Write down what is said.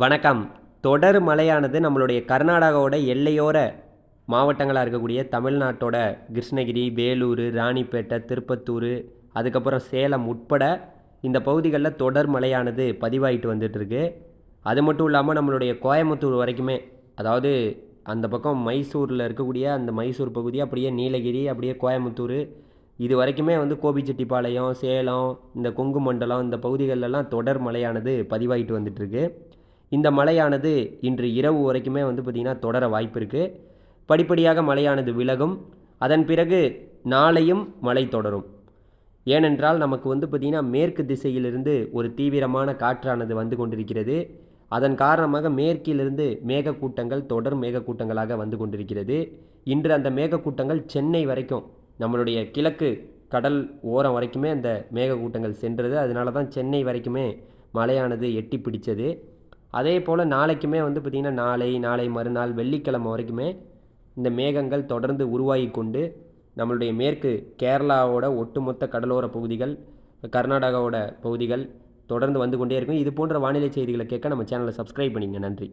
வணக்கம். தொடர் மழையானது நம்மளுடைய கர்நாடகாவோட எல்லையோர மாவட்டங்களா இருக்கக்கூடிய தமிழ்நாட்டோட கிருஷ்ணகிரி, வேலூர், ராணிப்பேட்டை, திருப்பத்தூர், அதுக்கப்புறம் சேலம் உட்பட இந்த பகுதிகளில் தொடர் மழையானது பதிவாயிட்டு வந்துட்டுருக்கு. அது மட்டும் இல்லாமல் நம்மளுடைய கோயம்புத்தூர் வரைக்குமே, அதாவது அந்த பக்கம் மைசூரில் இருக்கக்கூடிய அந்த மைசூர் பகுதி, அப்படியே நீலகிரி, அப்படியே கோயம்புத்தூர், இது வரைக்குமே கோபிச்செட்டிப்பாளையம், சேலம், இந்த கொங்கு மண்டலம், இந்த பகுதிகளெல்லாம் தொடர் மழையானது பதிவாயிட்டு வந்துட்டுருக்கு. இந்த மழையானது இன்று இரவு வரைக்குமே பார்த்திங்கன்னா தொடர வாய்ப்பு இருக்குது. படிப்படியாக மழையானது விலகும். அதன் பிறகு நாளையும் மழை தொடரும். ஏனென்றால் நமக்கு பார்த்திங்கன்னா மேற்கு திசையிலிருந்து ஒரு தீவிரமான காற்றானது வந்து கொண்டிருக்கிறது. அதன் காரணமாக மேற்கிலிருந்து மேகக்கூட்டங்கள் தொடர் மேகக்கூட்டங்களாக வந்து கொண்டிருக்கிறது. இன்று அந்த மேகக்கூட்டங்கள் சென்னை வரைக்கும், நம்மளுடைய கிழக்கு கடல் ஓரம் வரைக்குமே அந்த மேகக்கூட்டங்கள் சென்றது. அதனால தான் சென்னை வரைக்குமே மழையானது எட்டி பிடிச்சது. அதே போல் நாளைக்குமே பார்த்திங்கன்னா நாளை மறுநாள் வெள்ளிக்கிழமை வரைக்குமே இந்த மேகங்கள் தொடர்ந்து உருவாகி கொண்டு நம்மளுடைய மேற்கு கேரளாவோட ஒட்டுமொத்த கடலோர பகுதிகள், கர்நாடகாவோட பகுதிகள் தொடர்ந்து வந்து கொண்டே இருக்கும். இது போன்ற வானிலை செய்திகளை கேட்க நம்ம சேனலை சப்ஸ்கிரைப் பண்ணிங்க. நன்றி.